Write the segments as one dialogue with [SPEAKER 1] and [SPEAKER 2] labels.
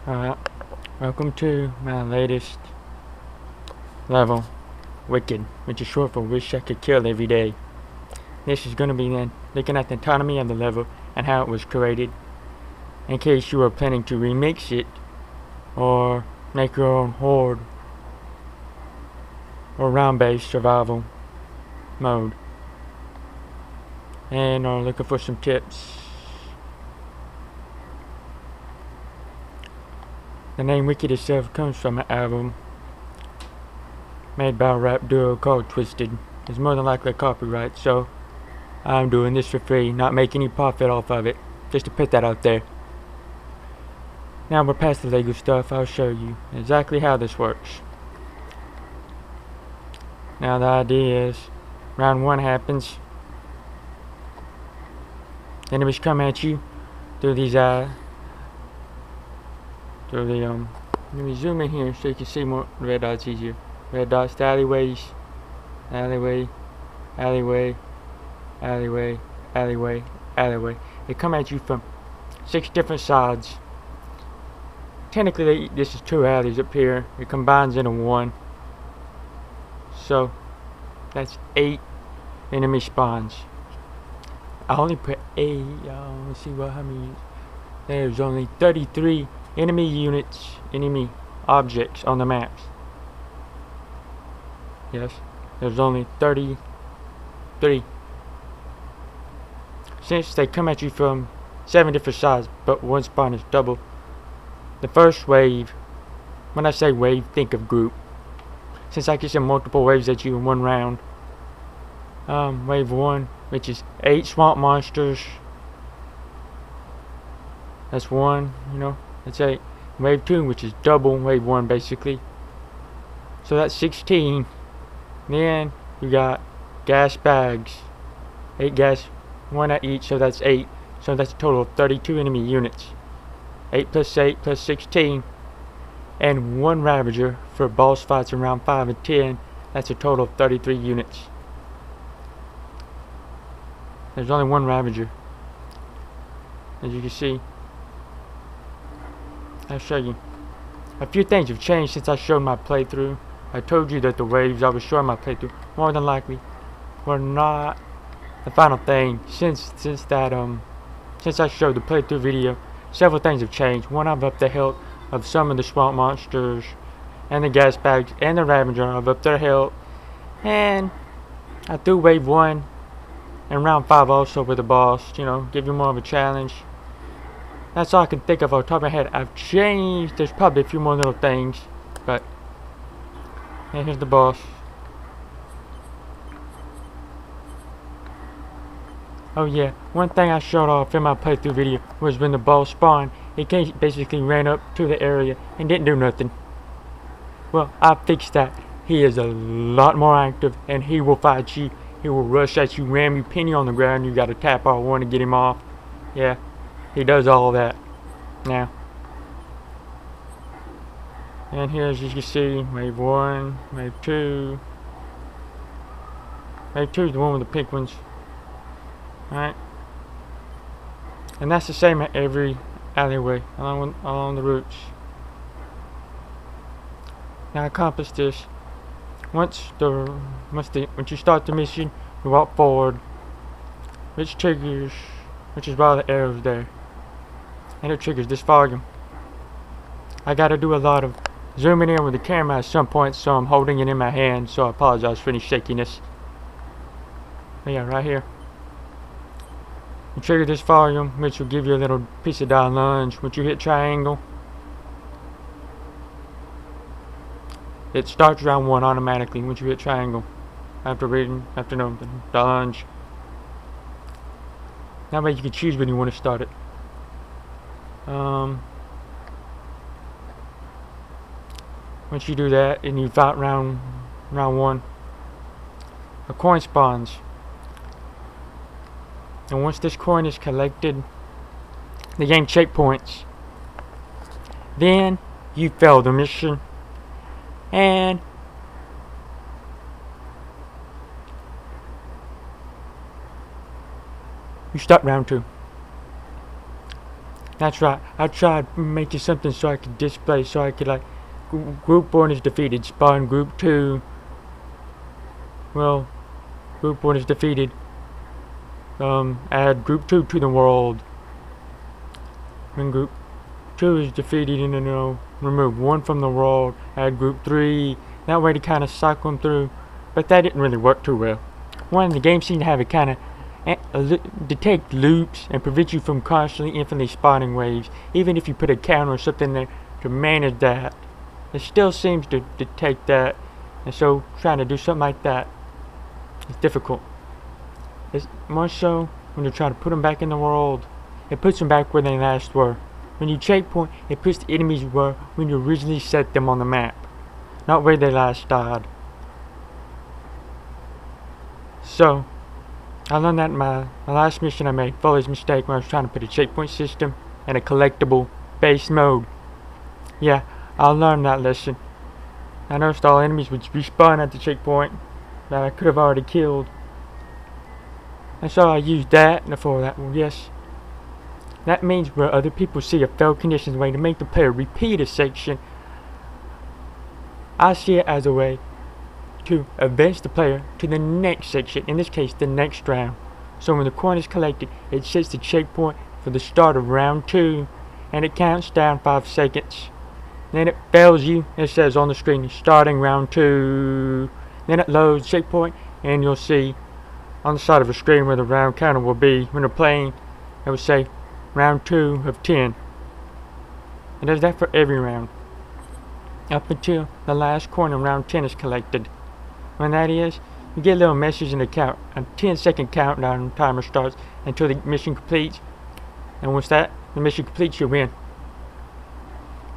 [SPEAKER 1] Alright, welcome to my latest level, W.I.C.K.E.D, which is short for Wish I Could Kill Every Day. This is going to be then looking at the autonomy of the level and how it was created, in case you are planning to remix it or make your own Horde or round-based survival mode, and are looking for some tips. The name W.I.C.K.E.D itself comes from an album made by a rap duo called Twisted. It's more than likely copyright, so I'm doing this for free, not making any profit off of it, just to put that out there. Now we're past the legal stuff. I'll show you exactly how this works. Now the idea is, round 1 happens, enemies come at you through these let me zoom in here so you can see more red dots easier. Red dots, the alleyways, alleyway, alleyway, alleyway, alleyway, alleyway. They come at you from 6 different sides. Technically, this is 2 alleys up here. It combines into 1. So, that's 8 enemy spawns. I only put 8. Let's see how many. There's only 33 enemy units, enemy objects on the maps. Yes, there's only 33. Since they come at you from 7 different sides, but one spawn is double. The first wave, when I say wave, think of group. Since I can send multiple waves at you in one round. Wave 1, which is 8 swamp monsters. That's 1, that's 8. Wave 2, which is double wave 1 basically. So that's 16. Then you got gas bags. 8 gas, 1 at each, so that's 8. So that's a total of 32 enemy units. 8 plus 8 plus 16. And 1 Ravager for boss fights in round 5 and 10. That's a total of 33 units. There's only 1 Ravager, as you can see. I'll show you. A few things have changed since I showed my playthrough. I told you that the waves I was showing my playthrough more than likely were not the final thing. Since I showed the playthrough video, several things have changed. One, I've upped the health of some of the swamp monsters and the gas bags and the Ravager. I've upped their health, and I threw wave 1 and round 5 also with the boss, give you more of a challenge. That's all I can think of off the top of my head. I've changed, there's probably a few more little things, but yeah, here's the boss. Oh yeah, one thing I showed off in my playthrough video was when the boss spawned, he basically ran up to the area and didn't do nothing. Well, I fixed that. He is a lot more active, and he will fight you. He will rush at you, ram you, pin you on the ground. You gotta tap R1 to get him off. Yeah, he does all that now. And here, as you can see, wave 1, wave 2. Wave 2 is the one with the pink ones. Alright. And that's the same at every alleyway along the routes. Now accomplish this. Once you start the mission, you walk forward, which is why the arrow's there, and it triggers this volume. I gotta do a lot of zooming in with the camera at some point, so I'm holding it in my hand, so I apologize for any shakiness. But yeah, right here. You trigger this volume, which will give you a little piece of die lunge. Once you hit triangle, it starts round 1 automatically once you hit triangle. After knowing the lunge. That way you can choose when you want to start it. Once you do that and you fight round 1, a coin spawns. And once this coin is collected, the game checkpoints. Then you fail the mission, and you start round 2. That's right. I tried making something so I could display, so I could like, group 1 is defeated, spawn group 2. Well, group 1 is defeated. Add group 2 to the world. When group 2 is defeated, remove 1 from the world. Add group 3. That way to kind of cycle them through. But that didn't really work too well. One, the game seemed to have a kind of detect loops and prevent you from constantly infinitely spawning waves. Even if you put a counter or something there to manage that, it still seems to detect that. And so trying to do something like that is difficult. It's more so when you're trying to put them back in the world. It puts them back where they last were. When you checkpoint, it puts the enemies where when you originally set them on the map, not where they last died. So, I learned that in my last mission I made, Foley's mistake, when I was trying to put a checkpoint system and a collectible base mode. Yeah, I learned that lesson. I noticed all enemies would respawn at the checkpoint that I could have already killed. And so I used that for that one, yes. That means where other people see a failed conditions way to make the player repeat a section, I see it as a way to advance the player to the next section, in this case the next round. So when the coin is collected, it sets the checkpoint for the start of round 2 and it counts down 5 seconds. Then it fails you, it says on the screen starting round 2. Then it loads checkpoint and you'll see on the side of the screen where the round counter will be when they're playing, it will say round 2 of 10. It does that for every round up until the last coin in round 10 is collected. When that is, you get a little message in the count. A 10-second countdown timer starts until the mission completes, and once the mission completes, you win.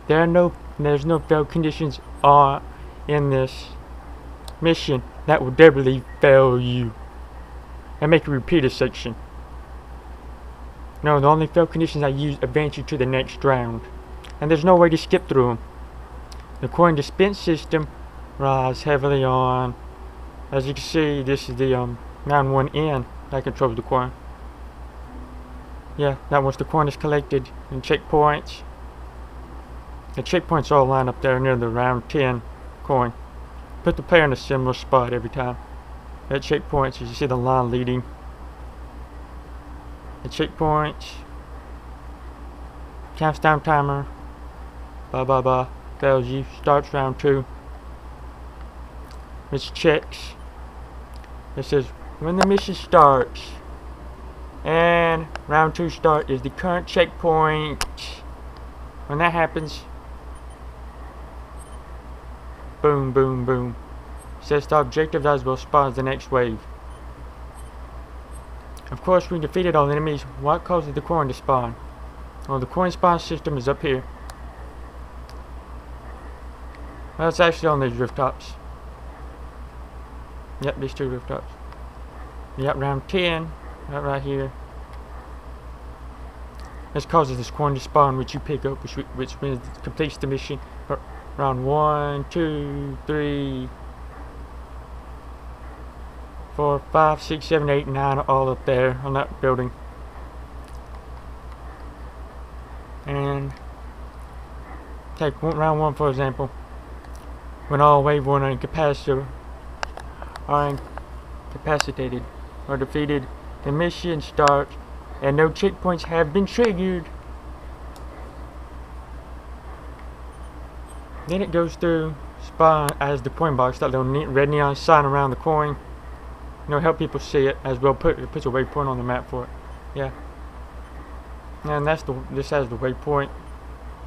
[SPEAKER 1] There's no failed conditions in this mission that will deliberately fail you and make you repeat a section. No, the only failed conditions I use advance you to the next round, and there's no way to skip through them. The coin dispense system relies heavily on, as you can see, this is the round 1 in that controls the coin. Yeah, that once the coin is collected and checkpoints, the checkpoints all line up there near the round 10 coin. Put the player in a similar spot every time. At checkpoints, as you see the line leading. The checkpoints, counts down timer, blah blah blah, tells you starts round 2. Which checks. It says when the mission starts and round 2 start is the current checkpoint. When that happens, boom boom boom, sets the objective as well spawns the next wave. Of course, we defeated all enemies. What causes the coin to spawn? Well, the coin spawn system is up here. Well, it's actually on these rooftops. Yep, these 2 rooftops. Yep, round 10, right here. This causes this coin to spawn, which you pick up, which completes the mission. Round 1, 2, 3, 4, 5, 6, 7, 8, 9, all up there on that building. And take round 1 for example. When all wave 1 are incapacitated or defeated, the mission starts and no checkpoints have been triggered. Then it goes through spawn as the coin box, that little red neon sign around the coin. Help people see it as well. It puts a waypoint on the map for it. Yeah. And this has the waypoint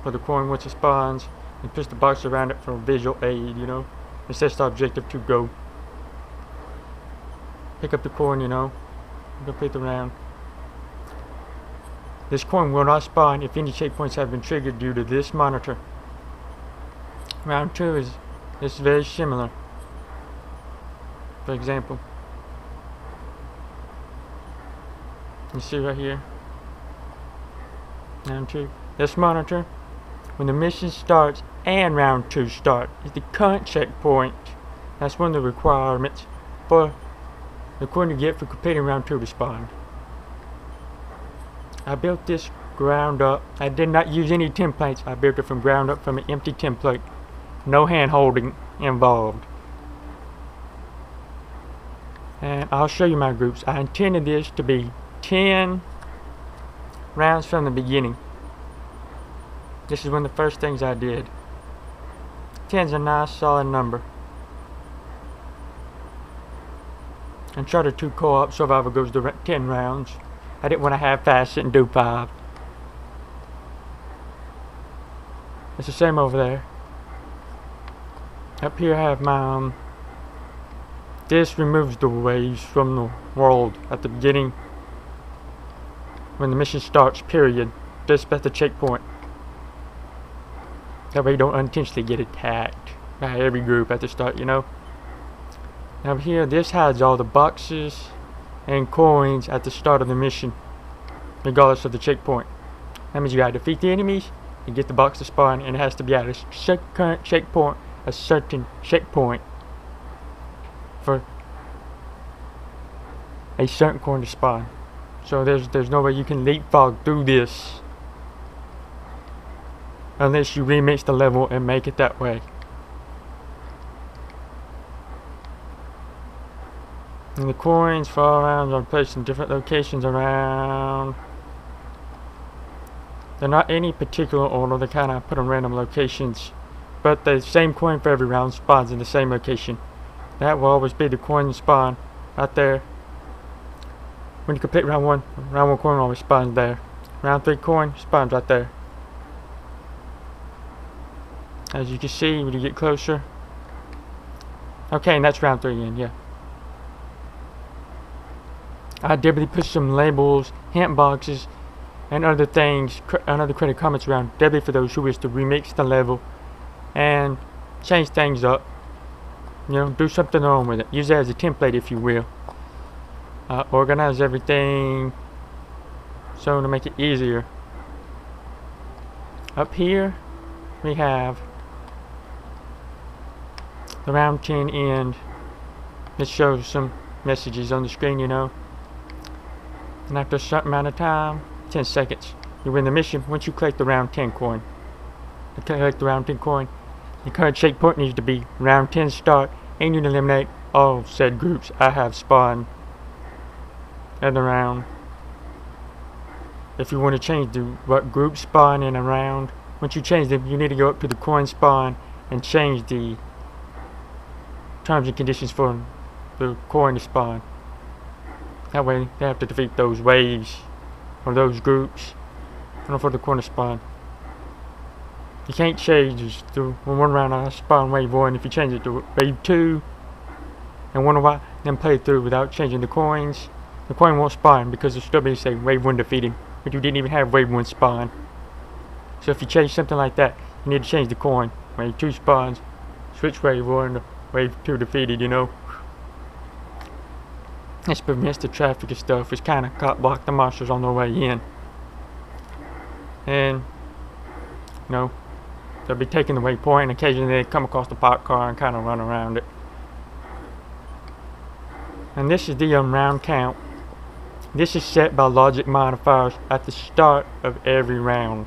[SPEAKER 1] for the coin once it spawns. It puts the box around it for visual aid, It sets the objective to go. Pick up the coin, complete the round. This coin will not spawn if any checkpoints have been triggered due to this monitor. Round 2 is very similar. For example, you see right here, round 2. This monitor, when the mission starts and round 2 start, is the current checkpoint. That's one of the requirements for the coin you get for completing round 2 to spawn. I built this ground up. I did not use any templates. I built it from ground up from an empty template. No hand holding involved. And I'll show you my groups. I intended this to be 10 rounds from the beginning. This is one of the first things I did. 10's a nice solid number. Uncharted 2 co-op survival goes to 10 rounds. I didn't want to have fast it and do 5. It's the same over there. Up here I have my this removes the waves from the world at the beginning when the mission starts, period. Just at the checkpoint. That way you don't unintentionally get attacked by every group at the start, you know. Now here, this hides all the boxes and coins at the start of the mission, regardless of the checkpoint. That means you gotta defeat the enemies and get the box to spawn, and it has to be at a current checkpoint, a certain checkpoint, for a certain coin to spawn. So there's no way you can leapfrog through this unless you remix the level and make it that way. And the coins for all rounds are placed in different locations around. They're not any particular order, they kind of put in random locations. But the same coin for every round spawns in the same location. That will always be the coin spawn right there. When you complete round 1 coin always spawns there. Round 3 coin spawns right there. As you can see when you get closer. Okay, and that's round 3 again, yeah. I definitely put some labels, hint boxes, and other things, and other credit comments around, definitely for those who wish to remix the level and change things up. You know, do something wrong with it. Use it as a template, if you will. Organize everything so to make it easier. Up here, we have the round 10 end. It shows some messages on the screen, you know. And after a certain amount of time, 10 seconds, you win the mission once you collect the round 10 coin. To collect the round 10 coin, the current checkpoint needs to be round 10 start, and you eliminate all said groups I have spawned in the round. If you want to change what group spawn in a round, once you change them, you need to go up to the coin spawn and change the terms and conditions for the coin to spawn. That way they have to defeat those waves or those groups for the coin to spawn. You can't change to one round I spawn wave 1. If you change it to wave 2 and wonder why, then play through without changing the coins, the coin won't spawn because it'll still be saying wave 1 defeated, but you didn't even have wave 1 spawn. So if you change something like that, you need to change the coin. Wave 2 spawns, switch wave 1 to wave 2 defeated, you know. This prevents the traffic and stuff, which kind of block the monsters on their way in. And, you know, they'll be taking the waypoint, and occasionally they come across the parked car and kind of run around it. And this is the round count. This is set by logic modifiers at the start of every round,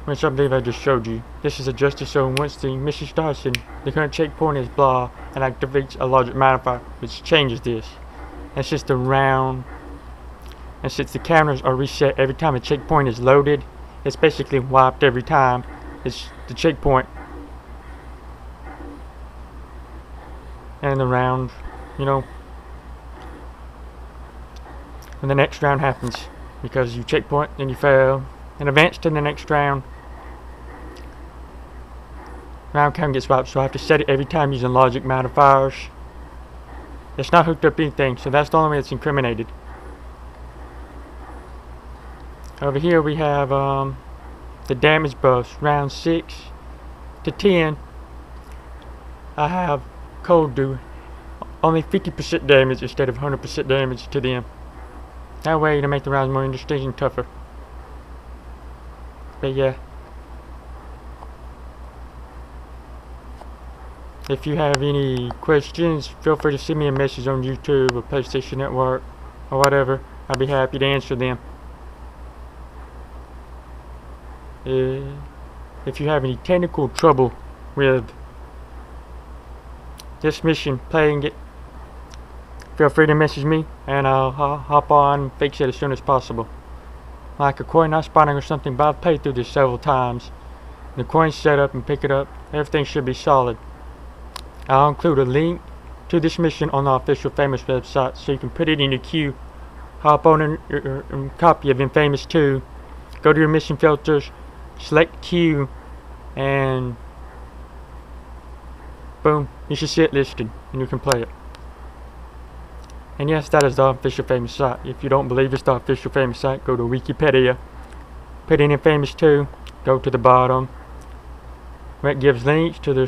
[SPEAKER 1] which I believe I just showed you. This is adjusted so once the mission starts and the current checkpoint is blah, and activates a logic modifier which changes this. That's just the round. And since the counters are reset every time a checkpoint is loaded, it's basically wiped every time it's the checkpoint. And the round, you know, and the next round happens because you checkpoint and you fail and advance to the next round. Round count gets wiped, so I have to set it every time using logic modifiers. It's not hooked up anything, so that's the only way it's incriminated. Over here we have the damage buffs. Round 6 to 10, I have Cold do only 50% damage instead of 100% damage to them. That way to make the rounds more interesting and tougher. But yeah, if you have any questions, feel free to send me a message on YouTube or PlayStation Network. or whatever, I'd be happy to answer them. If you have any technical trouble with this mission, playing it, feel free to message me and I'll hop on and fix it as soon as possible. Like a coin not spawning or something, but I've played through this several times. The coin set up and pick it up, everything should be solid. I'll include a link to this mission on the official Famous website so you can put it in your queue. Hop on a copy of inFAMOUS 2, go to your mission filters, select queue, and boom, you should see it listed and you can play it. And yes, that is the official Famous site. If you don't believe it's the official Famous site, go to Wikipedia, put in inFAMOUS 2, go to the bottom where it gives links to the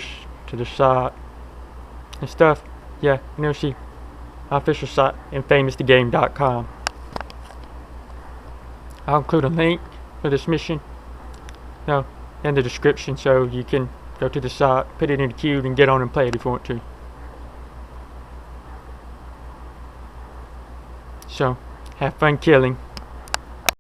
[SPEAKER 1] site and stuff. Yeah, and you'll see official site, inFAMOUSthegame.com. I'll include a link for this mission in the description so you can go to the site, put it in the queue, and get on and play it if you want to. So, have fun killing.